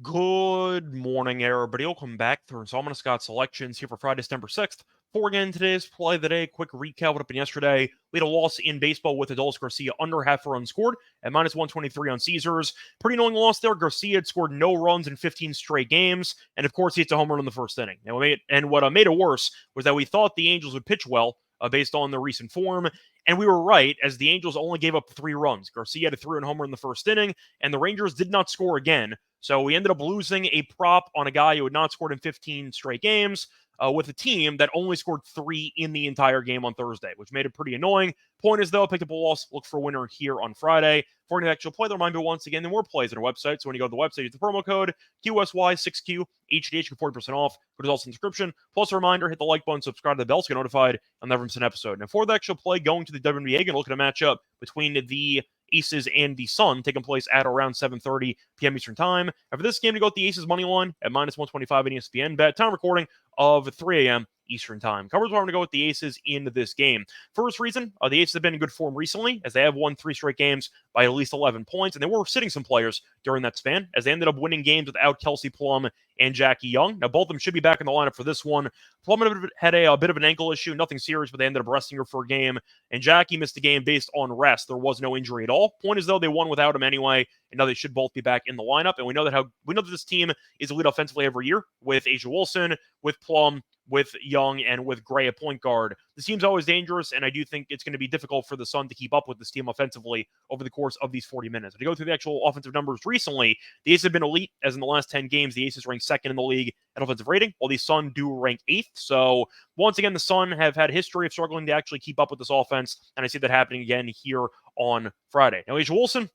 Good morning, everybody. Welcome back to Solomon Scott Selections here for Friday, December 6th. For again today's play of the day, quick recap what happened yesterday. We had a loss in baseball with Adolis Garcia under half a run scored at minus 123 on Caesars. Pretty annoying loss there. Garcia had scored no runs in 15 straight games, and of course he hits a home run in the first inning. What made it worse was that we thought the Angels would pitch well based on their recent form, and we were right, as the Angels only gave up 3 runs. Garcia had a 3-run homer in the first inning, and the Rangers did not score again. So we ended up losing a prop on a guy who had not scored in 15 straight games with a team that only scored 3 in the entire game on Thursday, which made it pretty annoying. Point is, though, I picked up a loss. Look for a winner here on Friday. For an actual play, the reminder once again, there are more plays on our website. So when you go to the website, use the promo code QSY6Q, HDH, get 40% off. Good results in the description. Plus a reminder, hit the like button, subscribe to the bell so you get notified on the never miss an episode. Now, for the actual play, going to the WNBA, going to look at a matchup between the Aces and the Sun, taking place at around 7:30 p.m. Eastern Time. And for this game, to go with the Aces money line at minus 125 in ESPN bet. Time recording of 3 a.m. Eastern Time. Coverage why I'm going to go with the Aces in this game. First reason, the Aces have been in good form recently, as they have won 3 straight games by at least 11 points, and they were sitting some players during that span, as they ended up winning games without Kelsey Plum and Jackie Young. Now, both of them should be back in the lineup for this one. Plum had a bit of an ankle issue, nothing serious, but they ended up resting her for a game, and Jackie missed the game based on rest. There was no injury at all. Point is, though, they won without him anyway, and now they should both be back in the lineup, and we know that this team is elite offensively every year, with Asia Wilson, with Plum, with Young, and with Gray at point guard. This team's always dangerous, and I do think it's going to be difficult for the Sun to keep up with this team offensively over the course of these 40 minutes. To go through the actual offensive numbers recently, the Aces have been elite, as in the last 10 games, the Aces ranked second in the league at offensive rating, while the Sun do rank 8th. So, once again, the Sun have had a history of struggling to actually keep up with this offense, and I see that happening again here on Friday. Now, Asia Wilson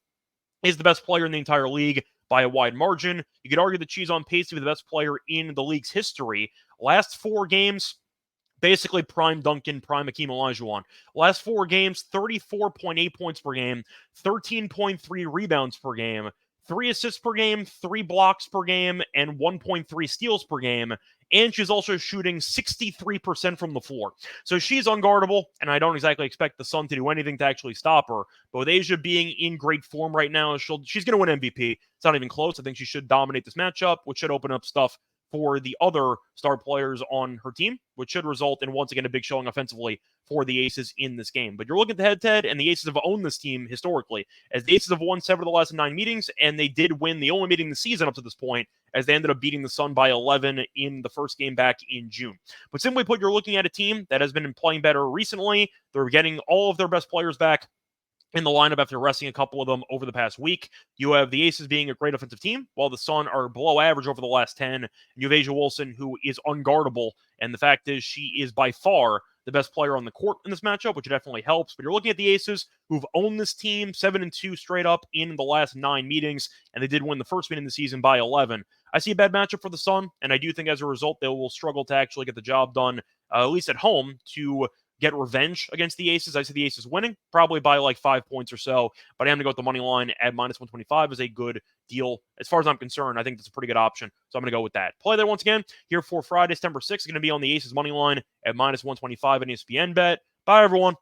is the best player in the entire league by a wide margin. You could argue that she's on pace to be the best player in the league's history. Last 4 games, basically prime Duncan, prime Hakeem Olajuwon. Last 4 games, 34.8 points per game, 13.3 rebounds per game, 3 assists per game, 3 blocks per game, and 1.3 steals per game. And she's also shooting 63% from the floor. So she's unguardable, and I don't exactly expect the Sun to do anything to actually stop her. But with Asia being in great form right now, she's going to win MVP. It's not even close. I think she should dominate this matchup, which should open up stuff for the other star players on her team, which should result in, once again, a big showing offensively for the Aces in this game. But you're looking at the head-to-head, and the Aces have owned this team historically, as the Aces have won 7 of the last 9 meetings, and they did win the only meeting of the season up to this point, as they ended up beating the Sun by 11 in the first game back in June. But simply put, you're looking at a team that has been playing better recently. They're getting all of their best players back in the lineup after resting a couple of them over the past week. You have the Aces being a great offensive team, while the Sun are below average over the last 10. And you have Asia Wilson, who is unguardable, and the fact is she is by far the best player on the court in this matchup, which definitely helps. But you're looking at the Aces, who've owned this team 7-2 straight up in the last 9 meetings, and they did win the first meeting of the season by 11. I see a bad matchup for the Sun, and I do think as a result they will struggle to actually get the job done, at least at home, to get revenge against the Aces. I see the Aces winning, probably by like 5 points or so, but I am going to go with the money line at minus 125 is a good deal. As far as I'm concerned, I think that's a pretty good option, so I'm going to go with that. Play there once again here for Friday, December 6th, is going to be on the Aces money line at minus 125 in ESPN bet. Bye, everyone.